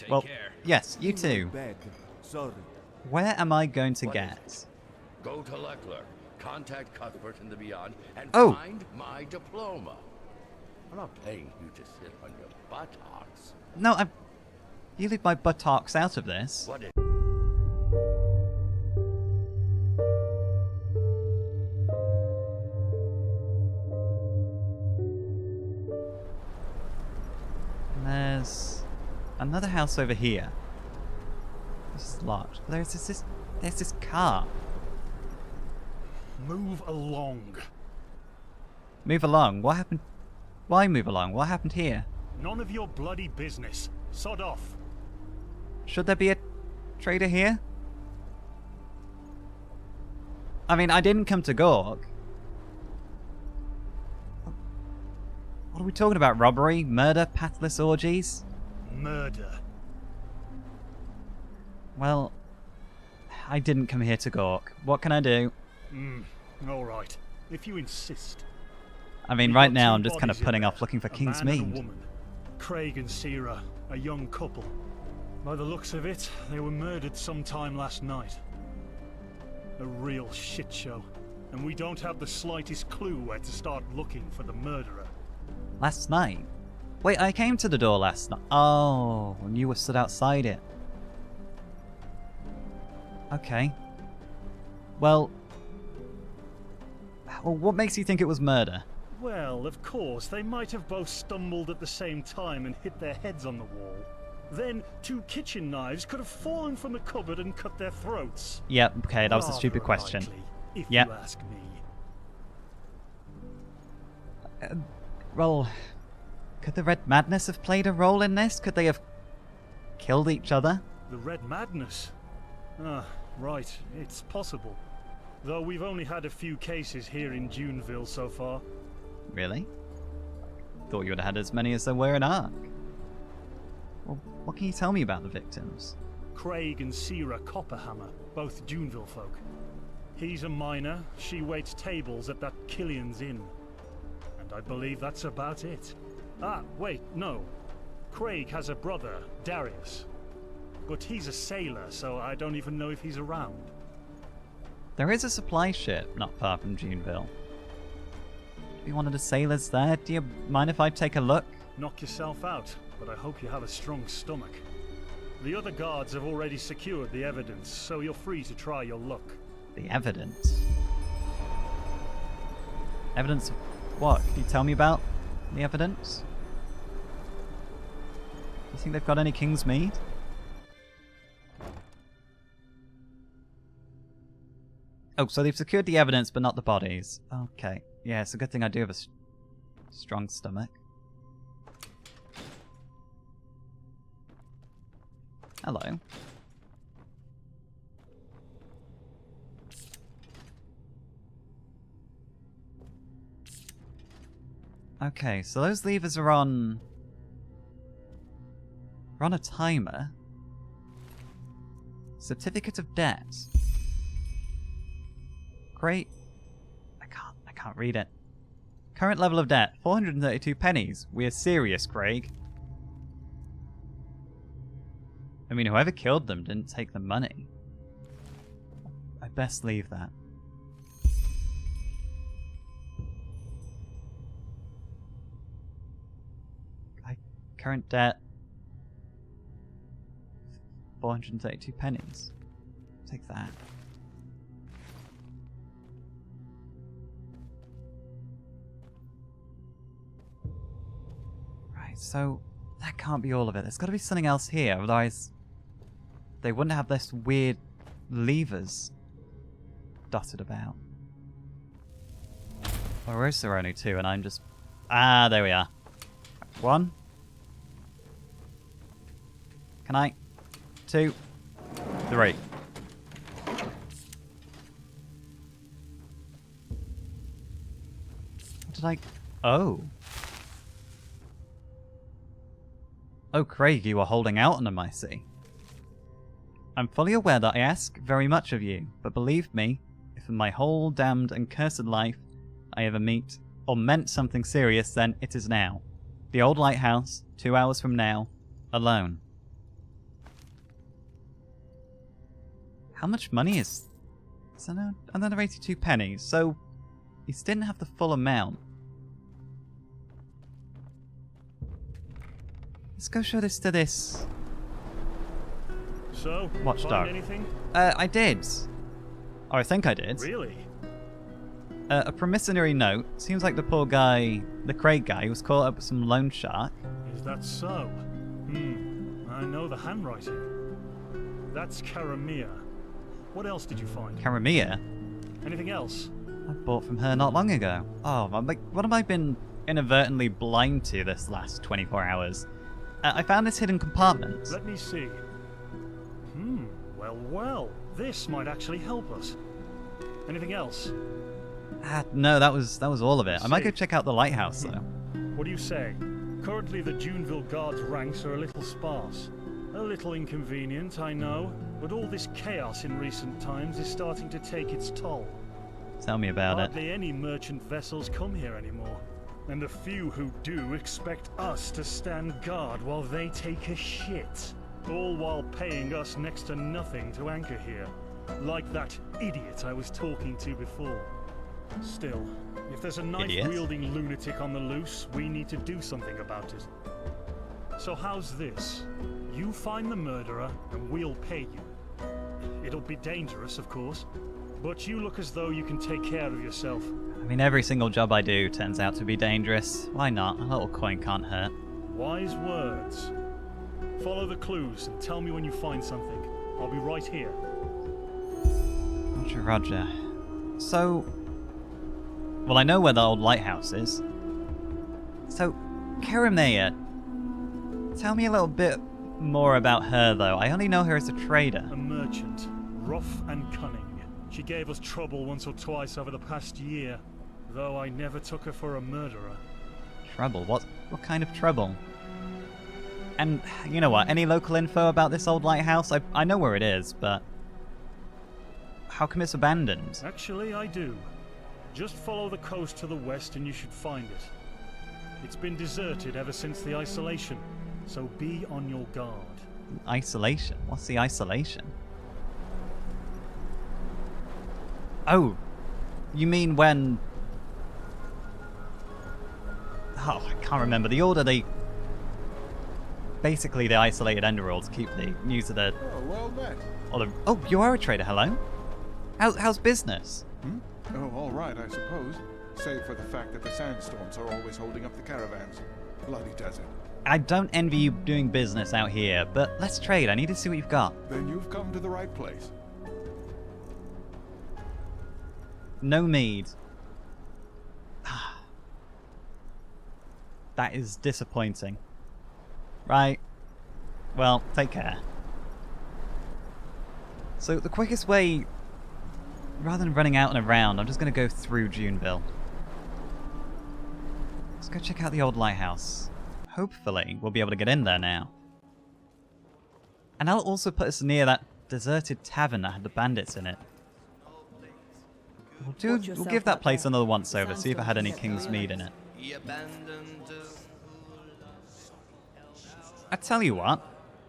Well, yes, you too. Bad. Sorry. Where am I going to What get? Go to Leckler, contact Cuthbert and the Beyond, and Oh. find my diploma. I'm not paying you to sit on your buttocks. No, you leave my buttocks out of this. What is... There's another house over here. This is locked. There's this car. Move along. Move along. What happened? Why move along? What happened here? None of your bloody business. Sod off. Should there be a trader here? I mean, I didn't come to Gork. What are we talking about? Robbery? Murder? Pathless orgies? Murder. Well, I didn't come here to Gork. What can I do? Alright. If you insist. I mean, We've right got now two I'm just kind of bodies in putting there, off looking for a King's man and a Mead. woman. Craig and Sarah, a young couple. By the looks of it, they were murdered sometime last night. A real shit show. And we don't have the slightest clue where to start looking for the murderer. Last night? Wait, I came to the door last night. Oh, and you were stood outside it. Okay. Well, what makes you think it was murder? Well, of course, they might have both stumbled at the same time and hit their heads on the wall. Then, two kitchen knives could have fallen from the cupboard and cut their throats. Yep, okay, that was a stupid Rather question. unlikely, if Yep. you ask me. Well, could the Red Madness have played a role in this? Could they have killed each other? The Red Madness? Ah, right, it's possible. Though we've only had a few cases here in Juneville so far. Really? Thought you would have had as many as there were in Ark. Well, what can you tell me about the victims? Craig and Sarah Copperhammer, both Juneville folk. He's a miner, she waits tables at that Killian's Inn. And I believe that's about it. Ah, wait, no. Craig has a brother, Darius. But he's a sailor, so I don't even know if he's around. There is a supply ship not far from Juneville. Be one of the sailors there. Do you mind if I take a look? Knock yourself out, but I hope you have a strong stomach. The other guards have already secured the evidence, so you're free to try your luck. The evidence? Evidence of what? Can you tell me about the evidence? You think they've got any King's Mead? Oh, so they've secured the evidence, but not the bodies. Okay. Yeah, it's a good thing I do have a strong stomach. Hello. Okay, so those levers are on... We're on a timer. Certificate of debt. Great. I can't read it. Current level of debt, 432 pennies. We're serious, Craig. I mean, whoever killed them didn't take the money. I best leave that. Current debt, 432 pennies. Take that. Right, so that can't be all of it. There's got to be something else here, otherwise they wouldn't have this weird levers dotted about. Or is there only two and I'm just... Ah, there we are. One. Can I? 2, 3. What did I... Oh. Oh, Craig, you are holding out on them, I see. I'm fully aware that I ask very much of you, but believe me, if in my whole damned and cursed life I ever meet or meant something serious, then it is now. The old lighthouse, 2 hours from now, alone. How much money is... another 82 pennies, so... he didn't have the full amount. Let's go show this to this... So, watchdog. find anything? I did. Or I think I did. Really? A promissory note. Seems like the poor guy, the Craig guy, was caught up with some loan shark. Is that so? I know the handwriting. That's Karamia. What else did you find? Karamia? Anything else? I bought from her not long ago. Oh, what have I been inadvertently blind to this last 24 hours? I found this hidden compartment. Let me see. Well, this might actually help us. Anything else? No, that was all of it. I might go check out the lighthouse, though. What do you say? Currently the Duneville Guards' ranks are a little sparse. A little inconvenient, I know, but all this chaos in recent times is starting to take its toll. Tell me about it. Hardly any merchant vessels come here anymore. And the few who do expect us to stand guard while they take a shit. All while paying us next to nothing to anchor here. Like that idiot I was talking to before. Still, if there's a knife-wielding lunatic on the loose, we need to do something about it. So how's this? You find the murderer, and we'll pay you. It'll be dangerous, of course, but you look as though you can take care of yourself. I mean, every single job I do turns out to be dangerous. Why not? A little coin can't hurt. Wise words. Follow the clues and tell me when you find something. I'll be right here. Roger, roger. So... well, I know where the old lighthouse is. So, Karamea. Tell me a little bit more about her, though. I only know her as a trader. A merchant. Rough and cunning. She gave us trouble once or twice over the past year, though I never took her for a murderer. Trouble? What kind of trouble? And, you know what, any local info about this old lighthouse? I know where it is, but... how come it's abandoned? Actually, I do. Just follow the coast to the west and you should find it. It's been deserted ever since the isolation, so be on your guard. Isolation? What's the isolation? Oh, you mean when... oh, I can't remember. The order they... basically they isolated Enderal to keep the news of the... oh, well met. Oh, you are a trader, hello? How's business? Oh, all right, I suppose. Save for the fact that the sandstorms are always holding up the caravans. Bloody desert. I don't envy you doing business out here, but let's trade. I need to see what you've got. Then you've come to the right place. No mead. That is disappointing. Right. Well, take care. So the quickest way, rather than running out and around, I'm just going to go through Juneville. Let's go check out the old lighthouse. Hopefully, we'll be able to get in there now. And that'll also put us near that deserted tavern that had the bandits in it. We'll give that place another once over, see if it had any King's Mead in it. I tell you what,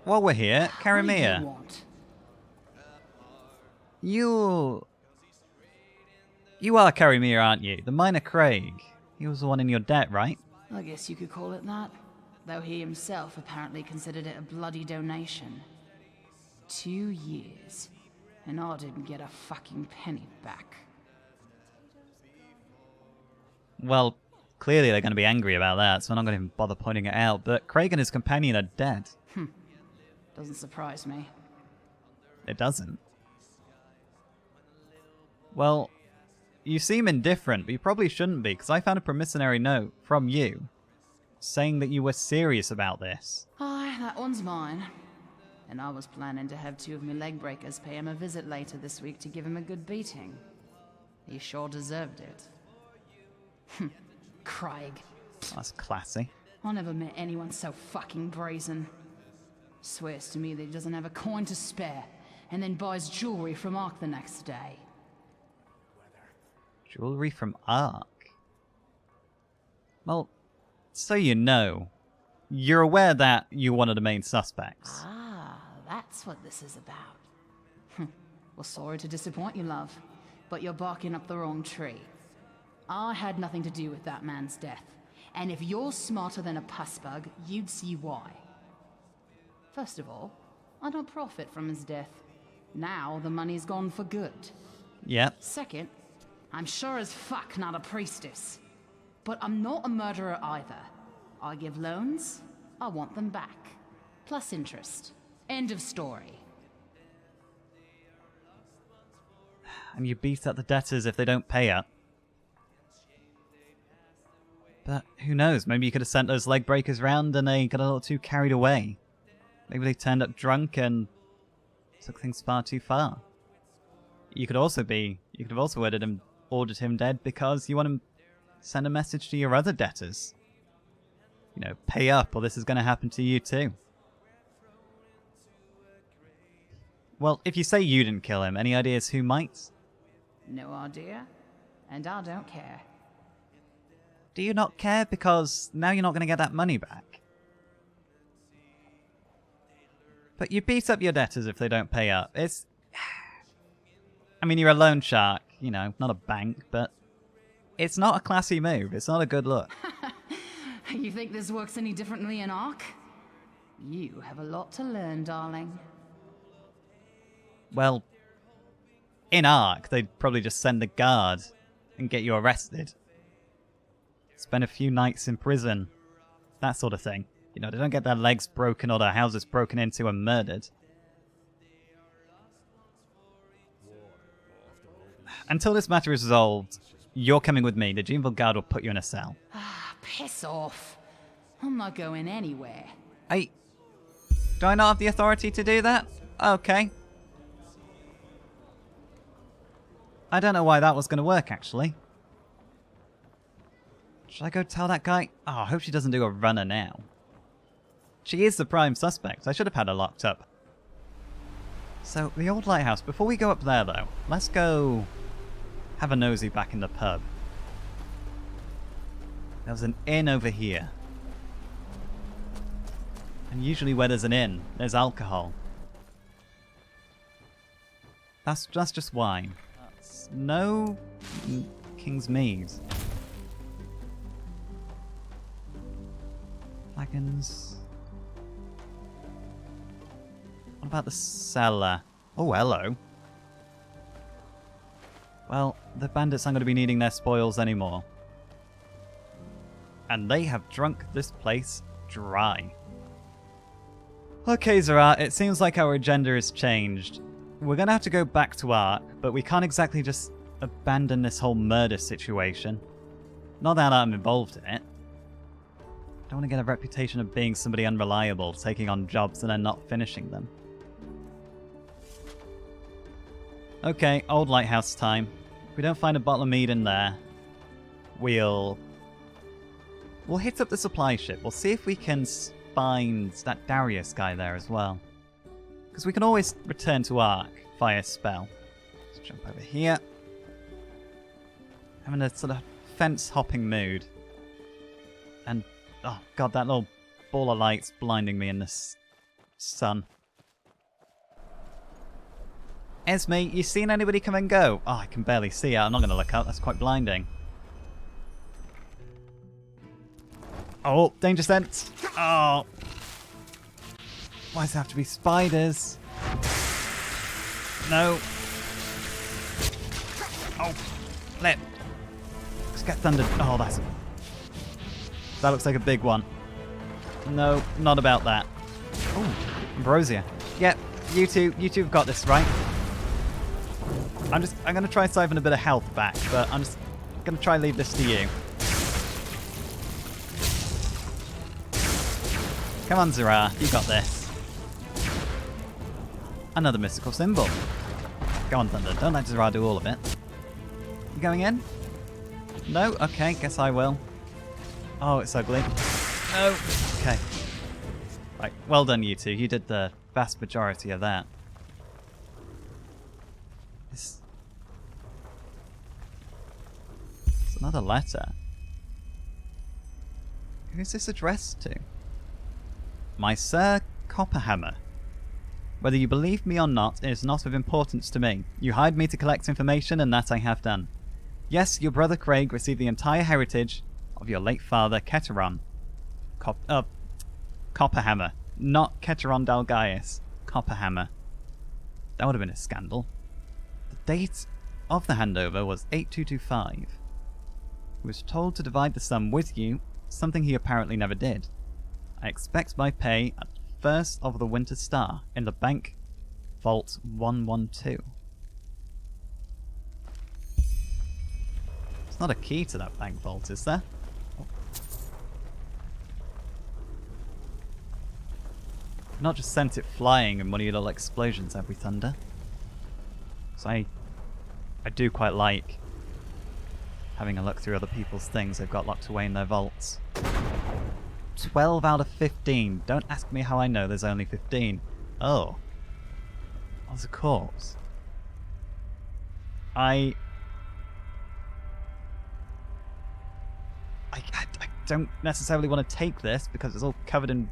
while we're here, Karamea. You are Karamea, aren't you? The miner Craig. He was the one in your debt, right? I guess you could call it that. Though he himself apparently considered it a bloody donation. 2 years. And I didn't get a fucking penny back. Well, clearly they're going to be angry about that, so I'm not going to even bother pointing it out. But Craig and his companion are dead. Doesn't surprise me. It doesn't. Well, you seem indifferent, but you probably shouldn't be, because I found a promissory note from you saying that you were serious about this. Aye, that one's mine. And I was planning to have 2 of my leg breakers pay him a visit later this week to give him a good beating. He sure deserved it. Craig. That's classy. I never met anyone so fucking brazen. Swears to me that he doesn't have a coin to spare, and then buys jewelry from Ark the next day. Jewelry from Ark? Well, so you know, you're aware that you're one of the main suspects. Ah, that's what this is about. Well, sorry to disappoint you, love, but you're barking up the wrong tree. I had nothing to do with that man's death, and if you're smarter than a pussbug, you'd see why. First of all, I don't profit from his death. Now the money's gone for good. Yep. Second, I'm sure as fuck not a priestess. But I'm not a murderer either. I give loans, I want them back. Plus interest. End of story. And you beat up the debtors if they don't pay up. But who knows, maybe you could have sent those leg breakers round and they got a little too carried away. Maybe they turned up drunk and took things far too far. You could have also ordered him dead because you want him to send a message to your other debtors. You know, pay up or this is going to happen to you too. Well, if you say you didn't kill him, any ideas who might? No idea, and I don't care. Do you not care? Because now you're not going to get that money back. But you beat up your debtors if they don't pay up. It's... I mean, you're a loan shark, you know, not a bank, but it's not a classy move. It's not a good look. You think this works any differently in Ark? You have a lot to learn, darling. Well, in Ark, they'd probably just send the guard and get you arrested. Spend a few nights in prison. That sort of thing. You know, they don't get their legs broken or their houses broken into and murdered. Until this matter is resolved, you're coming with me. The Juneville Guard will put you in a cell. Ah, piss off. I'm not going anywhere. Do I not have the authority to do that? Okay. I don't know why that was going to work, actually. Should I go tell that guy? Oh, I hope she doesn't do a runner now. She is the prime suspect. I should have had her locked up. So, the old lighthouse. Before we go up there, though, let's go have a nosy back in the pub. There's an inn over here. And usually where there's an inn, there's alcohol. That's just wine. That's no King's Mead. Flagons. What about the cellar? Oh, hello. Well, the bandits aren't going to be needing their spoils anymore. And they have drunk this place dry. Okay, Zara, it seems like our agenda has changed. We're going to have to go back to Ark, but we can't exactly just abandon this whole murder situation. Not that I'm involved in it. I don't want to get a reputation of being somebody unreliable, taking on jobs and then not finishing them. Okay, old lighthouse time. If we don't find a bottle of mead in there, we'll hit up the supply ship. We'll see if we can find that Darius guy there as well. Because we can always return to Ark via spell. Let's jump over here. I'm in a sort of fence-hopping mood. And, oh god, that little ball of light's blinding me in this sun. Esme, you seen anybody come and go? Oh, I can barely see it. I'm not going to look out. That's quite blinding. Oh, danger sense. Oh. Why does it have to be spiders? No. Oh, flip. Let's get thunder. Oh, that looks like a big one. No, not about that. Oh, Ambrosia. Yep, you two have got this, right? I'm gonna try and siphon a bit of health back, but I'm just gonna try and leave this to you. Come on, Zara, you got this. Another mystical symbol. Go on, Thunder, don't let Zara do all of it. You going in? No? Okay, guess I will. Oh, it's ugly. No! Okay. Right, well done, you two. You did the vast majority of that. It's another letter. Who's this addressed to? My Sir Copperhammer. Whether you believe me or not is not of importance to me. You hired me to collect information, and that I have done. Yes, your brother Craig received the entire heritage of your late father, Keteron. Copperhammer. Not Keteron Dalgaius. Copperhammer. That would have been a scandal. The date of the handover was 8225. He was told to divide the sum with you, something he apparently never did. I expect my pay at first of the Winter Star in the bank vault 112. There's not a key to that bank vault, is there? Oh. Not just sent it flying and one of your little explosions, have we, Thunder? So I do quite like having a look through other people's things they've got locked away in their vaults. 12 out of 15. Don't ask me how I know there's only 15. Oh. There's a corpse. I don't necessarily want to take this because it's all covered in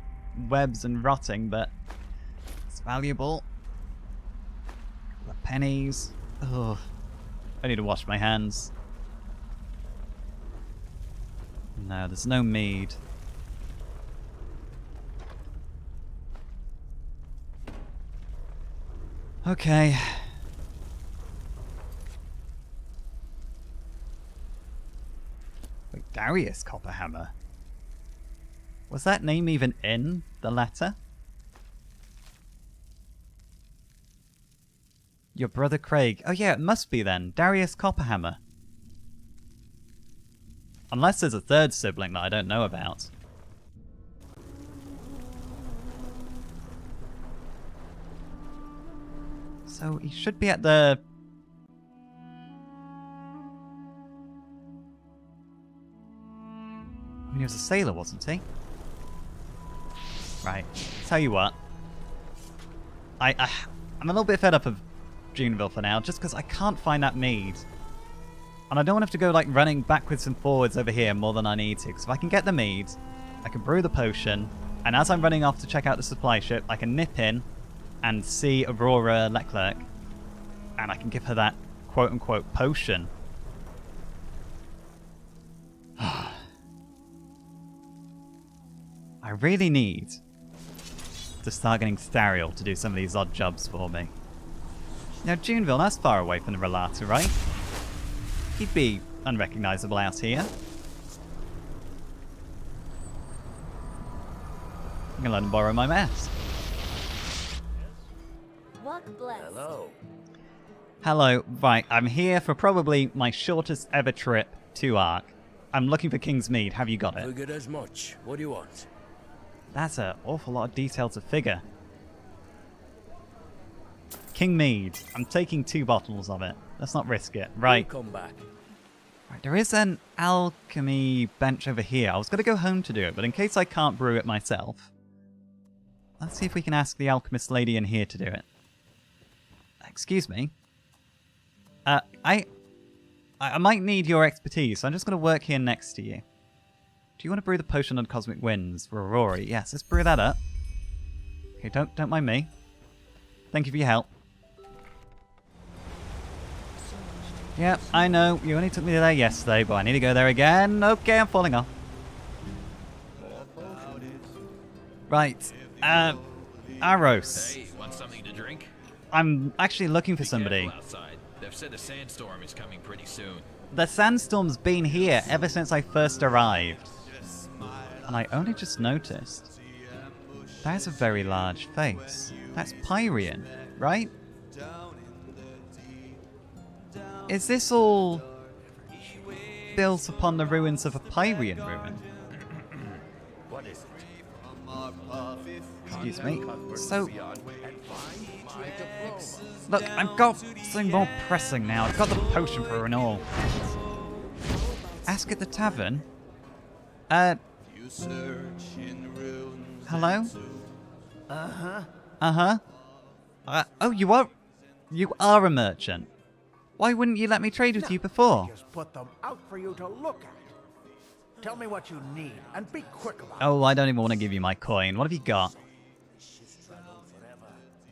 webs and rotting, but it's valuable. The pennies. Oh. I need to wash my hands. No, there's no mead. Okay. Wait, Darius Copperhammer? Was that name even in the letter? Your brother Craig. Oh yeah, it must be then. Darius Copperhammer. Unless there's a third sibling that I don't know about. So he should be at the... I mean, he was a sailor, wasn't he? Right. Tell you what. I'm a little bit fed up of Juneville for now, just because I can't find that mead. And I don't want to have to go like running backwards and forwards over here more than I need to. Because if I can get the mead, I can brew the potion, and as I'm running off to check out the supply ship, I can nip in and see Aurora Leclerc, and I can give her that quote-unquote potion. I really need to start getting Stariel to do some of these odd jobs for me. Now, Juneville, that's far away from the Relata, right? He'd be unrecognisable out here. I'm gonna let him borrow my mask. Walk blessed. Hello. Hello. Right, I'm here for probably my shortest ever trip to Ark. I'm looking for Kingsmead. Have you got it? Figured as much. What do you want? That's an awful lot of detail to figure. Kingmead. I'm taking 2 bottles of it. Let's not risk it. Right. We'll come back. Right, there is an alchemy bench over here. I was going to go home to do it, but in case I can't brew it myself, let's see if we can ask the alchemist lady in here to do it. Excuse me. I might need your expertise, so I'm just going to work here next to you. Do you want to brew the potion on cosmic winds for Aurora? Yes, let's brew that up. Okay, don't mind me. Thank you for your help. Yep, I know. You only took me there yesterday, but I need to go there again. Okay, I'm falling off. Right. Aros. Hey, want something to drink? I'm actually looking for Be somebody. careful outside. They've said a sandstorm is coming pretty soon. The sandstorm's been here ever since I first arrived. And I only just noticed. That's a very large face. That's Pyrian, right? Is this all built upon the ruins of a Pyrian ruin? What is it? Excuse me. So, look, I've got something more pressing now. I've got the potion for her and all. Ask at the tavern? Hello? Uh-huh. Oh, you are a merchant. Why wouldn't you let me trade with you before? Just put them out for you to look at. Tell me what you need, and be quick about it. Oh, I don't even want to give you my coin. What have you got?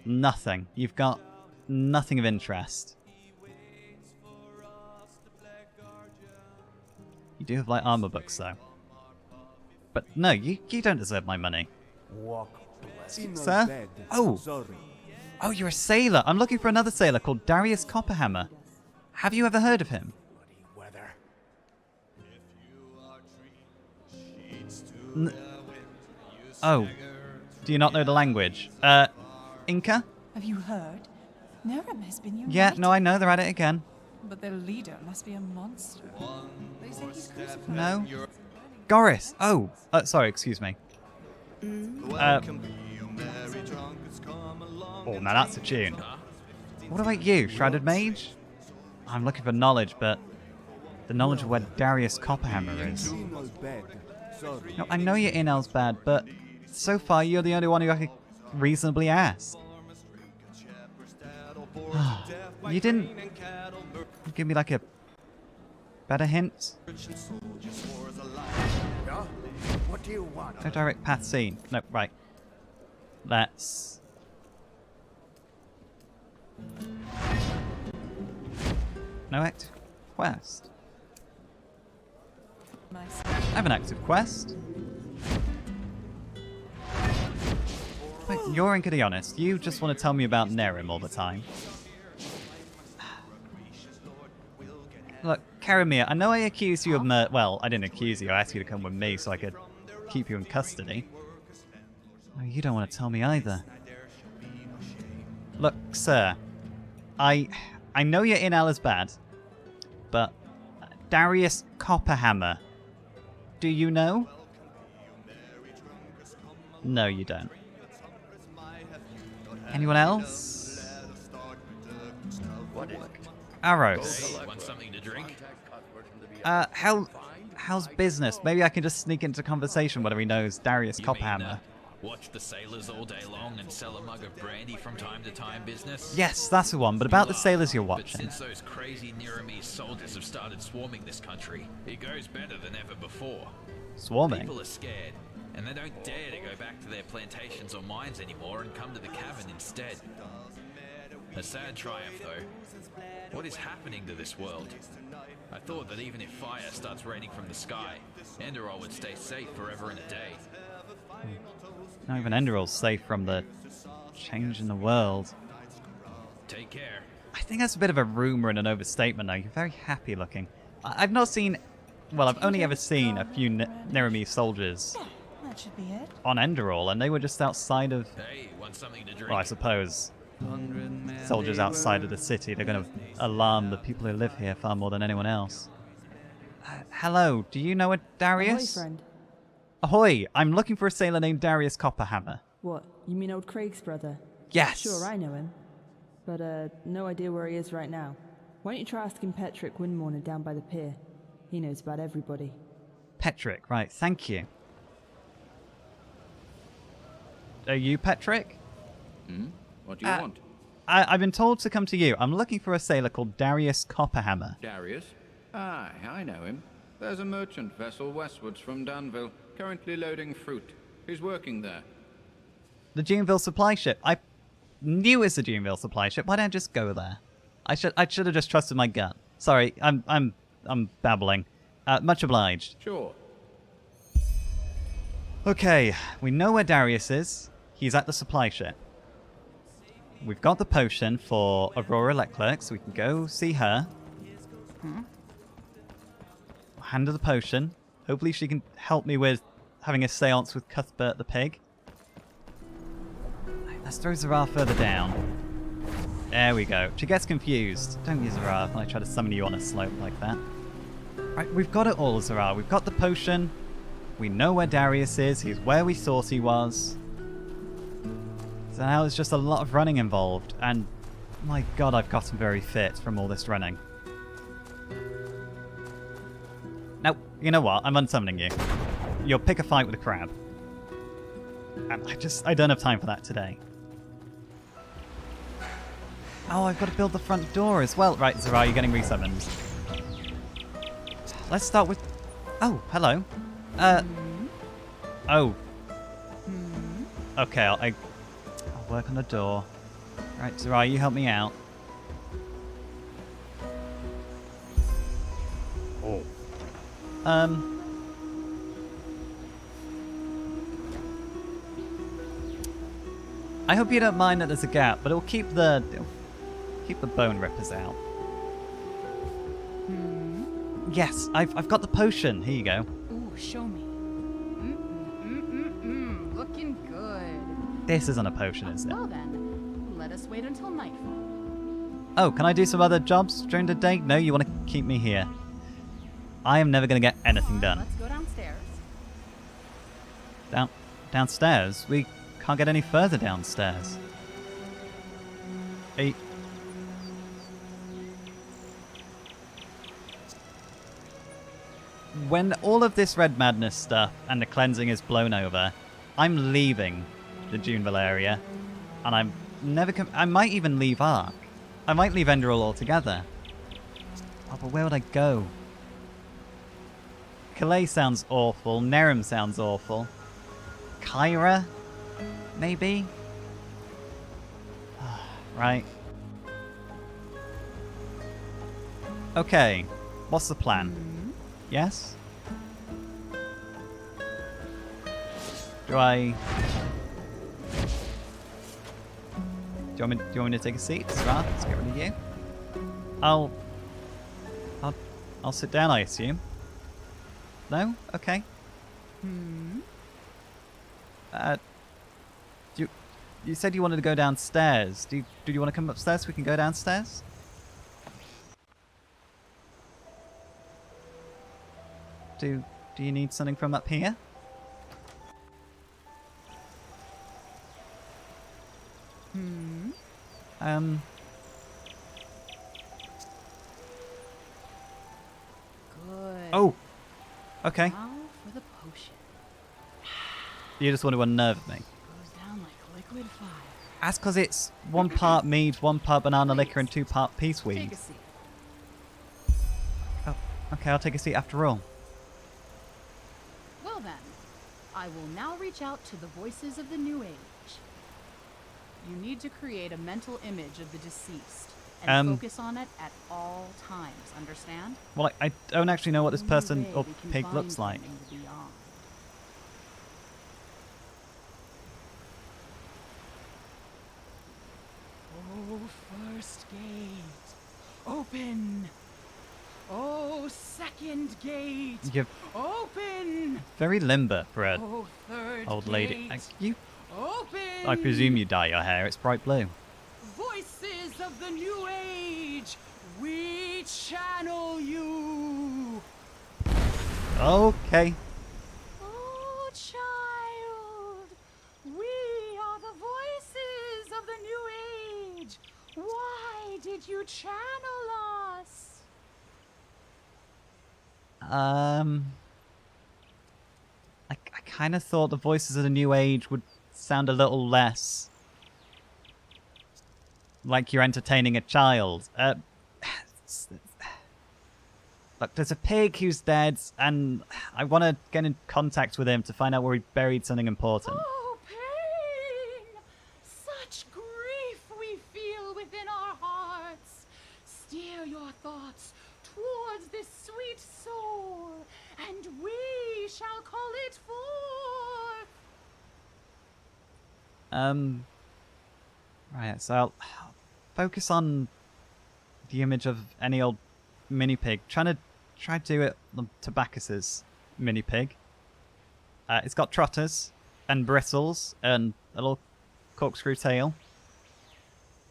Nothing. You've got nothing of interest. You do have, like, armor books, though. But no, you don't deserve my money. Walk blessed. Sir? Oh! Oh, you're a sailor. I'm looking for another sailor called Darius Copperhammer. Have you ever heard of him? Weather. Oh. Do you not know the language? Inca? Have you heard? Nerem has been united. Yeah, no, I know. They're at it again. But their leader must be a monster. They say he's crucified. No. Goris. Oh. Sorry, excuse me. Oh, now that's a tune. What about you, Shrouded Mage? I'm looking for knowledge, but the knowledge of where Darius Copperhammer is. No, I know your inel's bad, but so far you're the only one who I could reasonably ask. You didn't give me like a better hint? Yeah? What do you want? No direct path seen. No, right. Let's... No active quest. Nice. I have an active quest. Wait, you're Inca the Honest. You just want to tell me about Nerem all the time. Look, Karamir, I know I accused you of well, I didn't accuse you. I asked you to come with me so I could keep you in custody. Oh, you don't want to tell me either. Look, sir. I know your inel is bad, but Darius Copperhammer, do you know? No, you don't. Anyone else? What is it? Arrows. Hey, want something to drink? How's business? Maybe I can just sneak into conversation whether he knows Darius You Copperhammer. mean, watch the sailors all day long and sell a mug of brandy from time to time business? Yes, that's the one, but about the sailors you're But watching. since those crazy Neremese soldiers have started swarming this country, it goes better than ever before. Swarming? People are scared, and they don't dare to go back to their plantations or mines anymore and come to the cavern instead. A sad triumph, though. What is happening to this world? I thought that even if fire starts raining from the sky, Enderal would stay safe forever and a day. Not even Enderal's safe from the change in the world. Take care. I think that's a bit of a rumor and an overstatement, though. You're very happy looking. I've not seen... Well, I've only ever seen a few Neremese soldiers Yeah, that should be it. on Enderal, and they were just outside of... Hey, want something to drink? Well, I suppose soldiers outside of the city. They're going to alarm the people who live here far more than anyone else. Hello, do you know a Darius? Ahoy, friend. Ahoy! I'm looking for a sailor named Darius Copperhammer. What, you mean old Craig's brother? Yes! Sure, I know him. But, no idea where he is right now. Why don't you try asking Petrick Windmorner down by the pier? He knows about everybody. Petrick, right, thank you. Are you Petrick? What do you want? I've been told to come to you. I'm looking for a sailor called Darius Copperhammer. Darius? Aye, I know him. There's a merchant vessel westwards from Danville, currently loading fruit. He's working there. The Juneville supply ship. I knew it's the Juneville supply ship. Why don't I just go there? I should have just trusted my gut. Sorry, I'm babbling. Much obliged. Sure. Okay, we know where Darius is. He's at the supply ship. We've got the potion for Aurora Leclerc, so we can go see her. Hand her the potion. Hopefully she can help me with having a seance with Cuthbert the pig. Let's throw Zara further down. There we go. She gets confused. Don't use Zara when I try to summon you on a slope like that. Right, we've got it all, Zara. We've got the potion. We know where Darius is. He's where we thought he was. So now there's just a lot of running involved. And my god, I've gotten very fit from all this running. Now, you know what? I'm unsummoning you. You'll pick a fight with a crab. And I don't have time for that today. Oh, I've got to build the front door as well. Right, Zara, you're getting resummoned. Let's start with... Oh, hello. Oh. Okay, I'll work on the door. Right, Zerai, you help me out. Oh. I hope you don't mind that there's a gap, but it'll keep the bone rippers out. Yes, I've got the potion. Here you go. Ooh, show me. Looking good. This isn't a potion, is it? Well then, let us wait until nightfall. Oh, can I do some other jobs during the day? No, you want to keep me here. I am never going to get anything done. Let's go downstairs. Downstairs? We can't get any further downstairs. Hey. When all of this red madness stuff and the cleansing is blown over, I'm leaving the Juneville area, and I'm never. I might even leave Ark. I might leave Enderal altogether. Oh, but where would I go? Calais sounds awful. Nerim sounds awful. Kyra? Maybe? Right. Okay. What's the plan? Yes? Do you want me to take a seat? Right, let's get rid of you. I'll sit down, I assume. No? Okay. You said you wanted to go downstairs. Do you want to come upstairs so we can go downstairs? Do you need something from up here? Good. Oh! Okay. Now for the potion. You just want to unnerve me. Goes down like liquid fire. That's because it's 1 part mead, 1 part banana liquor, and 2 part peace weed. Take a seat. Oh, okay, I'll take a seat after all. Well then, I will now reach out to the voices of the New Age. You need to create a mental image of the deceased and focus on it at all times, understand? Well, I don't actually know what this Only person way or we can pig find looks them like. in the beyond. Oh, first gate, open! Oh, second gate, You're open! very limber for a Oh, third old lady. gate, open! I presume you dye your hair. It's bright blue. Voices of the New Age, we channel you! Okay. Oh, child, we are the voices of the New Age. Why did you channel us? I kind of thought the voices of the New Age would sound a little less like you're entertaining a child. Look, there's a pig who's dead, and I want to get in contact with him to find out where he buried something important. Oh, pain! Such grief we feel within our hearts. Steer your thoughts towards this sweet soul, and we shall call it forth. Right, so I'll focus on the image of any old mini pig. Try to do it to Bacchus's mini pig. It's got trotters and bristles and a little corkscrew tail.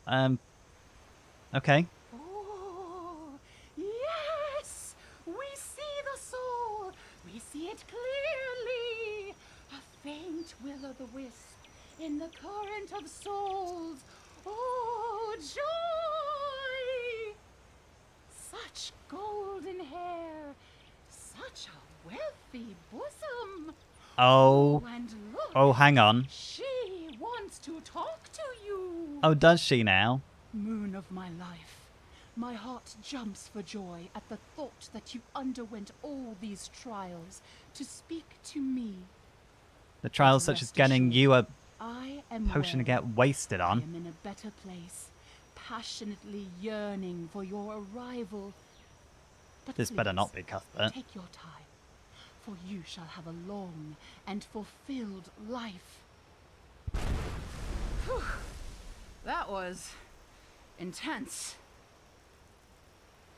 Okay. Oh, yes! We see the soul. We see it clearly. A faint will-o'-the-wisp in the current of souls. Oh, joy! Such golden hair. Such a wealthy bosom. Oh. And look. Oh, hang on. She wants to talk to you. Oh, does she now? Moon of my life, my heart jumps for joy at the thought that you underwent all these trials to speak to me. The trials such as getting you a I am Potion to well. get wasted I on. am in a better place, passionately yearning for your arrival. But This better please, not be Cuthbert. take your time, for you shall have a long and fulfilled life. Whew. That was intense.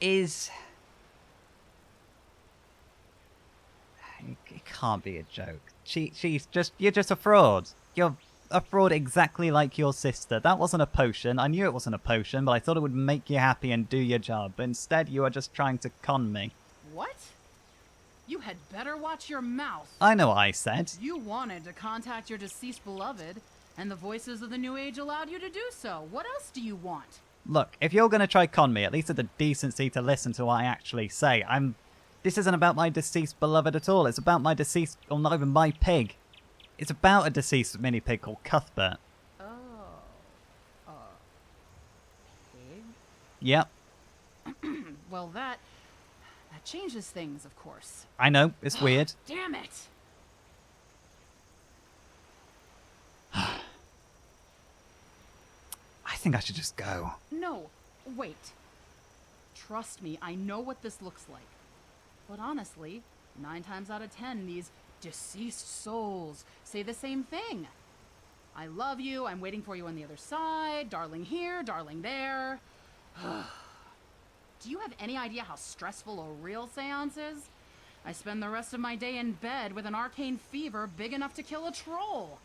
It can't be a joke. You're just a fraud. You're a fraud exactly like your sister. That wasn't a potion. I knew it wasn't a potion, but I thought it would make you happy and do your job. But instead, you are just trying to con me. What? You had better watch your mouth. I know what I said. You wanted to contact your deceased beloved, and the voices of the New Age allowed you to do so. What else do you want? Look, if you're going to try con me, at least have the decency to listen to what I actually say. This isn't about my deceased beloved at all. It's about my deceased, or not even my pig. It's about a deceased mini pig called Cuthbert. Oh. Pig? Yep, Well, that changes things, of course. I know, it's weird. Damn it! I think I should just go. No, wait. Trust me, I know what this looks like. But honestly, 9 times out of 10, these deceased souls say the same thing. I love you, I'm waiting for you on the other side, darling here, darling there. Do you have any idea how stressful a real seance is? I spend the rest of my day in bed with an arcane fever big enough to kill a troll.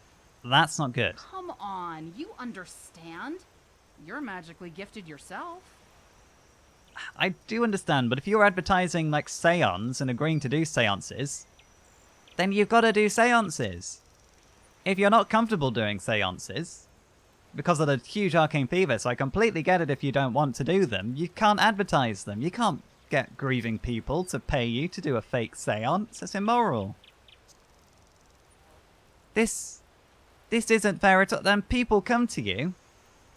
That's not good. Come on, you understand? You're magically gifted yourself. I do understand, but if you're advertising like seance and agreeing to do seances, then you've got to do seances. If you're not comfortable doing seances, because of the huge arcane fever, so I completely get it if you don't want to do them, you can't advertise them. You can't get grieving people to pay you to do a fake seance. It's immoral. This isn't fair at all. Then people come to you.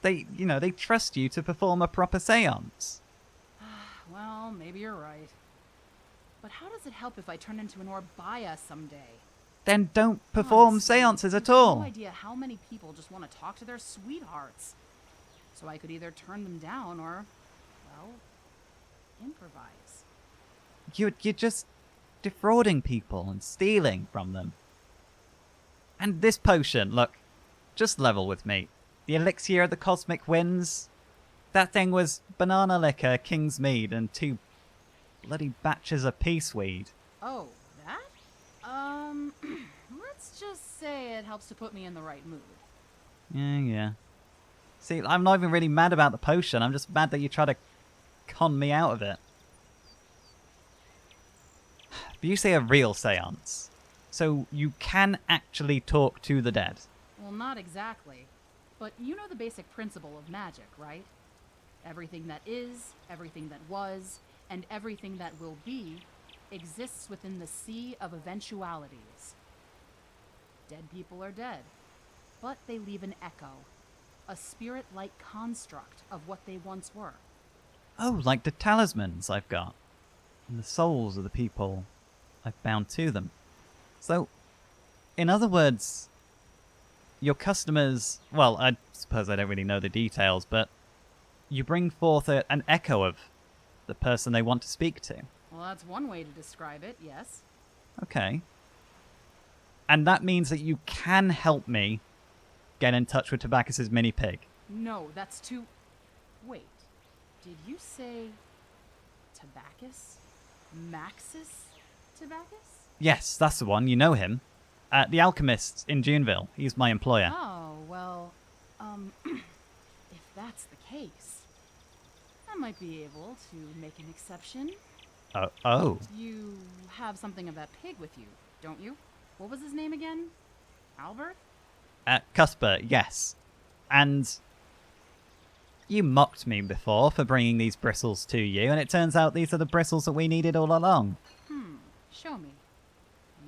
They trust you to perform a proper seance. Well, maybe you're right. But how does it help if I turn into an Orbaya someday? Then don't perform Honestly, seances at I have all. no idea how many people just want to talk to their sweethearts. So I could either turn them down or, well, improvise. You're just defrauding people and stealing from them. And this potion, look, just level with me. The elixir of the cosmic winds, that thing was banana liquor, king's mead, and 2 bloody batches of peaceweed. Oh, that? Let's just say it helps to put me in the right mood. Yeah. See, I'm not even really mad about the potion. I'm just mad that you try to con me out of it. But you say a real seance. So you can actually talk to the dead. Well, not exactly. But you know the basic principle of magic, right? Everything that is, everything that was, and everything that will be exists within the sea of eventualities. Dead people are dead, but they leave an echo, a spirit-like construct of what they once were. Oh, like the talismans I've got. And the souls of the people I've bound to them. So, in other words, your customers, well, I suppose I don't really know the details, but you bring forth an echo of the person they want to speak to. Well, that's one way to describe it, yes. Okay. And that means that you can help me get in touch with Tobacus's mini pig. No, that's too... Wait, did you say... Tobacus? Maxis Tobacus? Yes, that's the one. You know him. The alchemist in Juneville. He's my employer. Oh, well, if that's the case, I might be able to make an exception. Oh. You have something of that pig with you, don't you? What was his name again? Albert? Cuthbert, yes. And you mocked me before for bringing these bristles to you, and it turns out these are the bristles that we needed all along. Show me.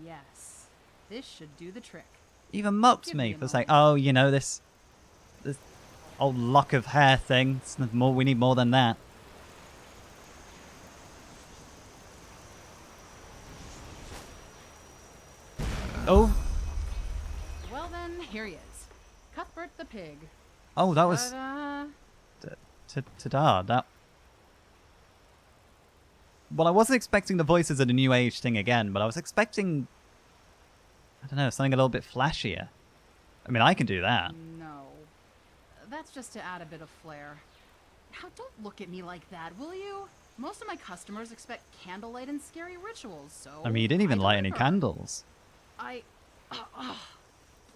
Yes, this should do the trick. You even mocked me for saying, oh, you know, this old lock of hair thing. We need more than that. Oh. Well then, here he is. Oh, that was... Ta-da. That... Well, I wasn't expecting the voices of the New Age thing again, but I was expecting... I don't know, something a little bit flashier. I mean, I can do that. No. That's just to add a bit of flair. Now, don't look at me like that, will you? Most of my customers expect candlelight and scary rituals, so... I mean, you didn't even light any deliver. candles.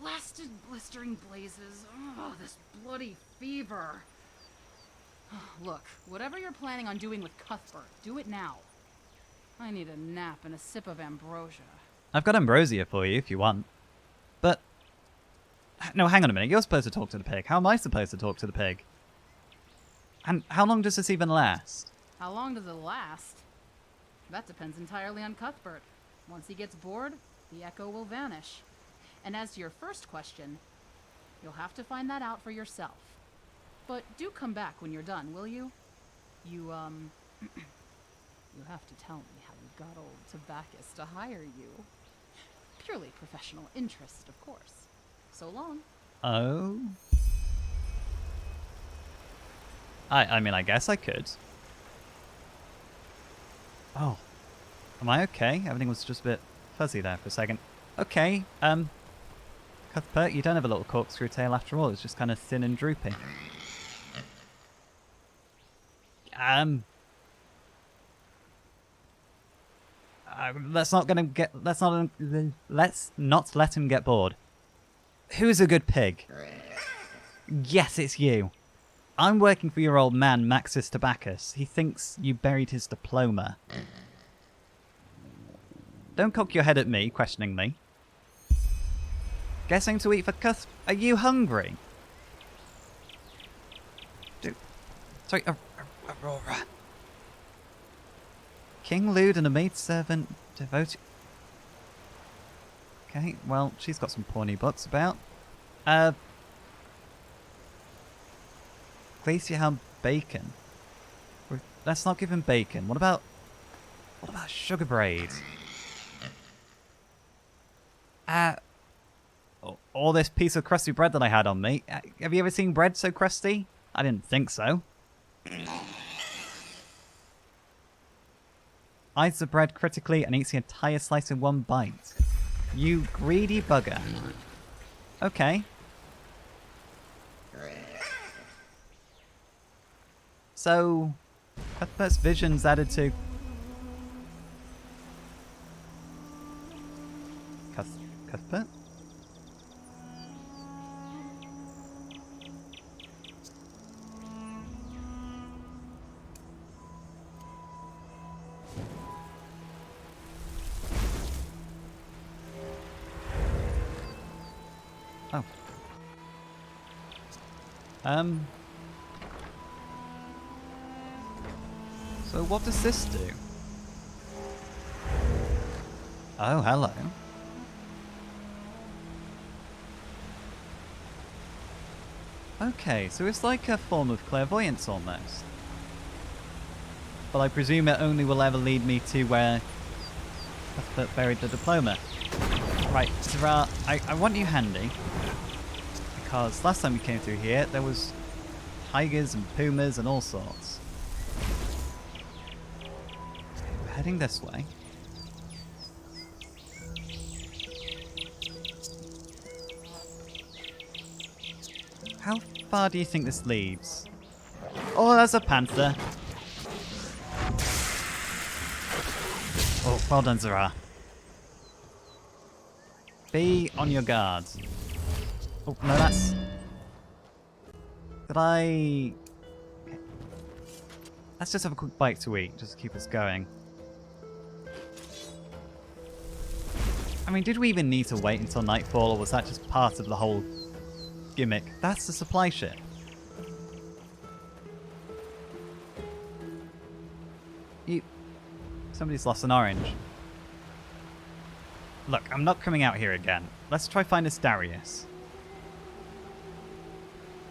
Blasted blistering blazes. This bloody fever. Look, whatever you're planning on doing with Cuthbert, do it now. I need a nap and a sip of ambrosia. I've got ambrosia for you if you want. But... No, hang on a minute. You're supposed to talk to the pig. How am I supposed to talk to the pig? And how long does this even last? How long does it last? That depends entirely on Cuthbert. Once he gets bored, the echo will vanish. And as to your first question, you'll have to find that out for yourself. But do come back when you're done, will you? You have to tell me how you got old Tobacchus to hire you. Purely professional interest, of course. So long. Oh? I mean, I guess I could. Oh. Am I okay? Everything was just a bit fuzzy there for a second. Okay, Cuthbert, you don't have a little corkscrew tail after all. It's just kind of thin and droopy. Let's not let him get bored. Who's a good pig? Yes, it's you. I'm working for your old man, Maxis Tobacchus. He thinks you buried his diploma. Don't cock your head at me, questioning me. Guessing to eat for Cuthbert. Are you hungry? Sorry, Aurora. King Lude and a maidservant devoted... Okay, well, she's got some porny books about. Glacier ham bacon. Let's not give him bacon. What about sugar braid? All this piece of crusty bread that I had on me. Have you ever seen bread so crusty? I didn't think so. Eyes the bread critically and eats the entire slice in one bite. You greedy bugger. Okay. So, Cuthbert's vision's added to... Cuthbert? Oh. So what does this do? Oh, hello. Okay, so it's like a form of clairvoyance almost. But I presume it only will ever lead me to where Cuthbert buried the diploma. Right, Zara, I want you handy. Because last time we came through here, there was tigers and pumas and all sorts. We're heading this way. How far do you think this leads? Oh, that's a panther. Oh, well done, Zara. Be on your guard. Oh, no, that's... Did I... Okay. Let's just have a quick bite to eat, just to keep us going. I mean, did we even need to wait until nightfall, or was that just part of the whole gimmick? That's the supply ship. Somebody's lost an orange. Look, I'm not coming out here again. Let's try find this Darius.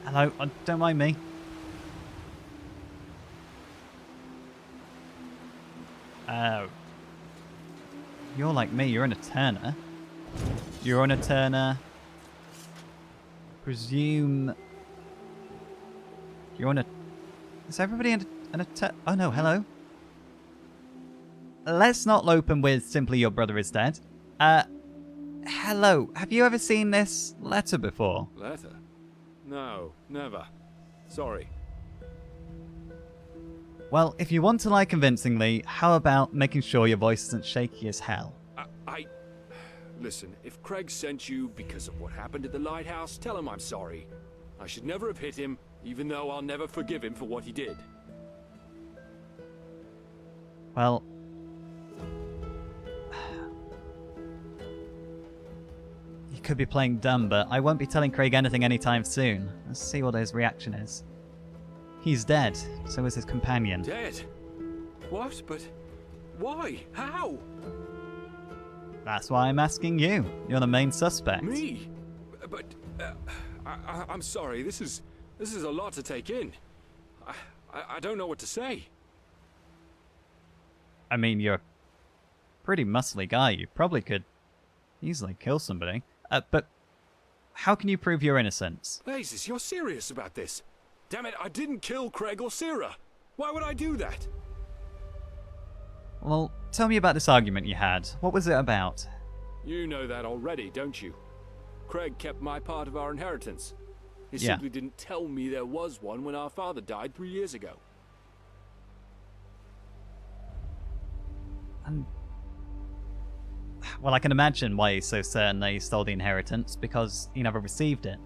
Hello, don't mind me. You're like me, you're an Eterna. You're an Eterna. Presume You're on a... Is everybody in a... Oh no, hello. Let's not open with simply your brother is dead. Hello. Have you ever seen this letter before? Letter? No, never. Sorry. Well, if you want to lie convincingly, how about making sure your voice isn't shaky as hell? Listen, if Craig sent you because of what happened at the lighthouse, tell him I'm sorry. I should never have hit him, even though I'll never forgive him for what he did. Well... You could be playing dumb, but I won't be telling Craig anything anytime soon. Let's see what his reaction is. He's dead, so is his companion. Dead? What? But why? How? That's why I'm asking you. You're the main suspect. Me? But I'm sorry. This is a lot to take in. I don't know what to say. I mean, you're a pretty muscly guy. You probably could easily kill somebody. But how can you prove your innocence? Jesus, you're serious about this? Damn it, I didn't kill Craig or Sierra. Why would I do that? Well, tell me about this argument you had. What was it about? You know that already, don't you? Craig kept my part of our inheritance. He Yeah. simply didn't tell me there was one when our father died 3 years ago. And... Well, I can imagine why he's so certain that he stole the inheritance, because he never received it.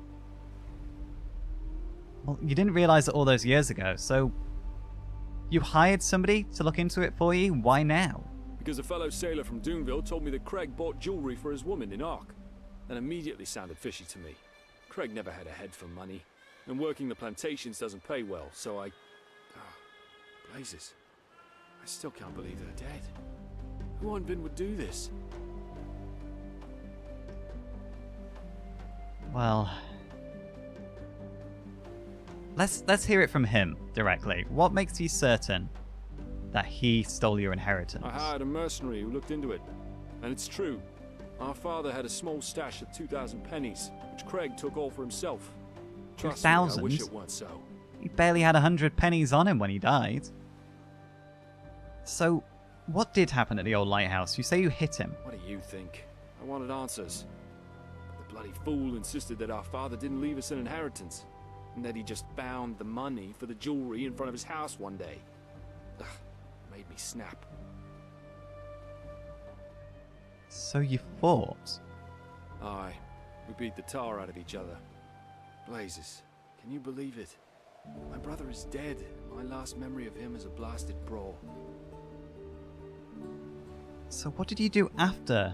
Well, you didn't realise it all those years ago, so... You hired somebody to look into it for you? Why now? Because a fellow sailor from Doonville told me that Craig bought jewelry for his woman in Ark. That immediately sounded fishy to me. Craig never had a head for money, and working the plantations doesn't pay well, so I... Blazes. I still can't believe they're dead. Who on Vin would do this? Well... Let's hear it from him directly. What makes you certain that he stole your inheritance? I hired a mercenary who looked into it. And it's true. Our father had a small stash of 2,000 pennies, which Craig took all for himself. Trust me, I 2,000? wish it weren't so. He barely had 100 pennies on him when he died. So, what did happen at the old lighthouse? You say you hit him. What do you think? I wanted answers. But the bloody fool insisted that our father didn't leave us an inheritance, and that he just found the money for the jewelry in front of his house one day. Ugh, made me snap. So you fought? Aye, we beat the tar out of each other. Blazes, can you believe it? My brother is dead. My last memory of him is a blasted brawl. So what did you do after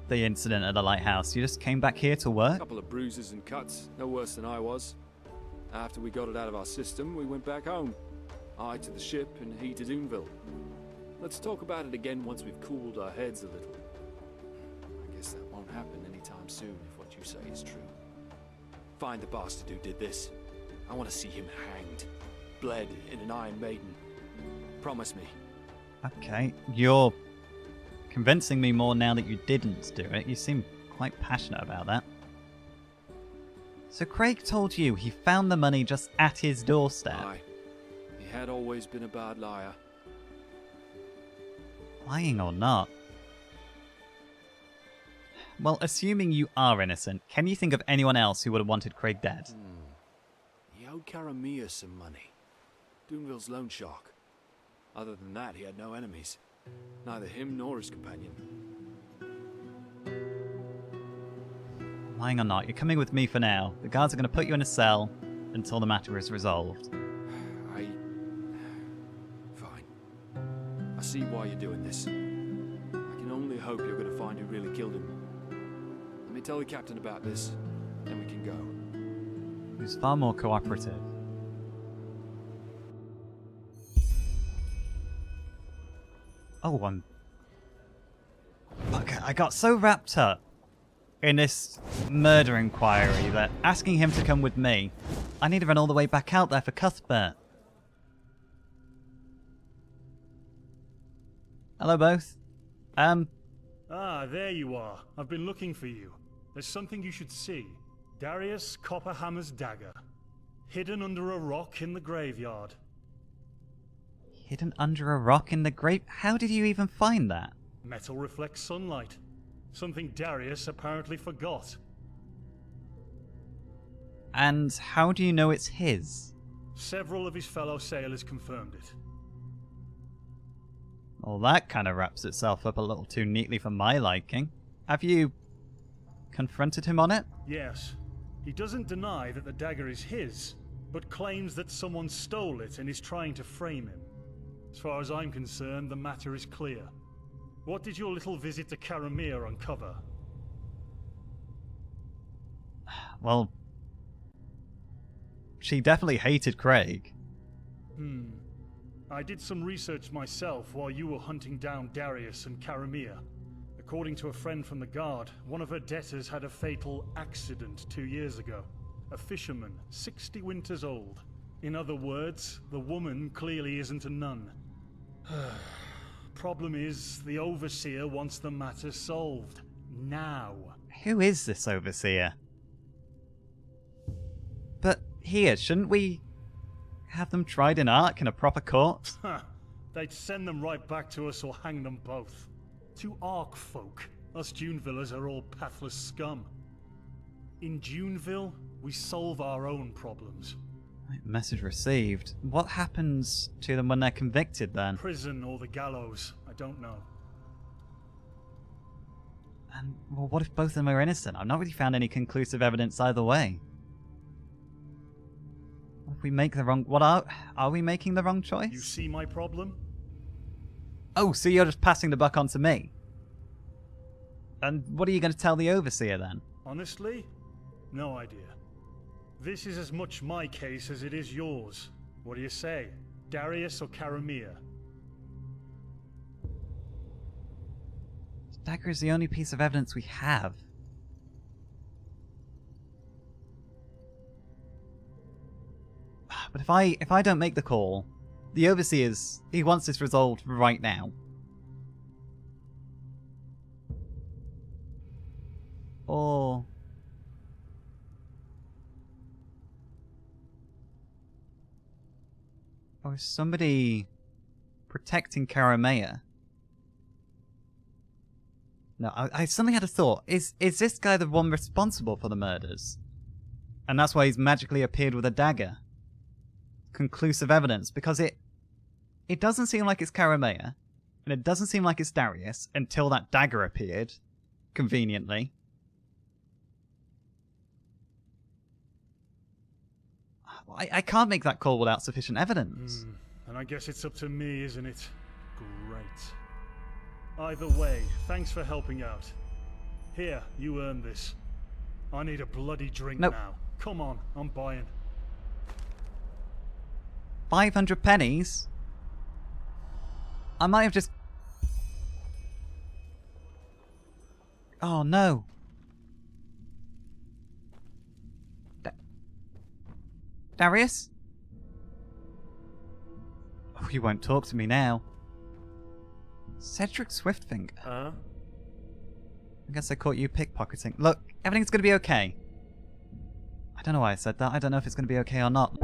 the incident at the lighthouse? You just came back here to work? A couple of bruises and cuts, no worse than I was. After we got it out of our system, we went back home. I to the ship and he to Doonville. Let's talk about it again once we've cooled our heads a little. I guess that won't happen anytime soon if what you say is true. Find the bastard who did this. I want to see him hanged. Bled in an Iron Maiden. Promise me. Okay, you're convincing me more now that you didn't do it. You seem quite passionate about that. So Craig told you he found the money just at his doorstep? Aye. He had always been a bad liar. Lying or not? Well, assuming you are innocent, can you think of anyone else who would have wanted Craig dead? He owed Karamia some money. Doonville's loan shark. Other than that, he had no enemies. Neither him nor his companion. Lying or not, you're coming with me for now. The guards are going to put you in a cell until the matter is resolved. Fine. I see why you're doing this. I can only hope you're going to find who really killed him. Let me tell the captain about this, then we can go. Who's far more cooperative. Oh, Fuck, I got so wrapped up in this murder inquiry that asking him to come with me, I need to run all the way back out there for Cuthbert. Hello, both. Ah, there you are. I've been looking for you. There's something you should see. Darius Copperhammer's dagger. Hidden under a rock in the graveyard. Hidden under a rock in the grave? How did you even find that? Metal reflects sunlight. Something Darius apparently forgot. And how do you know it's his? Several of his fellow sailors confirmed it. Well, that kind of wraps itself up a little too neatly for my liking. Have you confronted him on it? Yes. He doesn't deny that the dagger is his, but claims that someone stole it and is trying to frame him. As far as I'm concerned, the matter is clear. What did your little visit to Karamir uncover? Well, she definitely hated Craig. I did some research myself while you were hunting down Darius and Karamir. According to a friend from the guard, one of her debtors had a fatal accident 2 years ago. A fisherman, 60 winters old. In other words, the woman clearly isn't a nun. Problem is, the Overseer wants the matter solved. Now. Who is this Overseer? But here, shouldn't we have them tried in Ark in a proper court? They'd send them right back to us or hang them both. To Ark folk, us Dunevillers are all pathless scum. In Duneville, we solve our own problems. Message received. What happens to them when they're convicted then? Prison or the gallows, I don't know. And well, what if both of them are innocent? I've not really found any conclusive evidence either way. What if we make the wrong... What are we making the wrong choice? You see my problem? Oh, so you're just passing the buck on to me? And what are you going to tell the Overseer then? Honestly, no idea. This is as much my case as it is yours. What do you say? Darius or Karamir? The dagger is the only piece of evidence we have. But if I don't make the call, the Overseer's... he wants this resolved right now. Or... or is somebody protecting Karamea? No, I suddenly had a thought. Is this guy the one responsible for the murders? And that's why he's magically appeared with a dagger? Conclusive evidence, because it doesn't seem like it's Karamea, and it doesn't seem like it's Darius until that dagger appeared, conveniently. I can't make that call without sufficient evidence. And I guess it's up to me, isn't it? Great. Either way, thanks for helping out. Here, you earned this. I need a bloody drink now. Come on, I'm buying. 500 pennies? I might have just... Oh no. Darius? Oh, you won't talk to me now. Cedric Swiftfinger. Huh? I guess I caught you pickpocketing. Look, everything's gonna be okay. I don't know why I said that. I don't know if it's gonna be okay or not.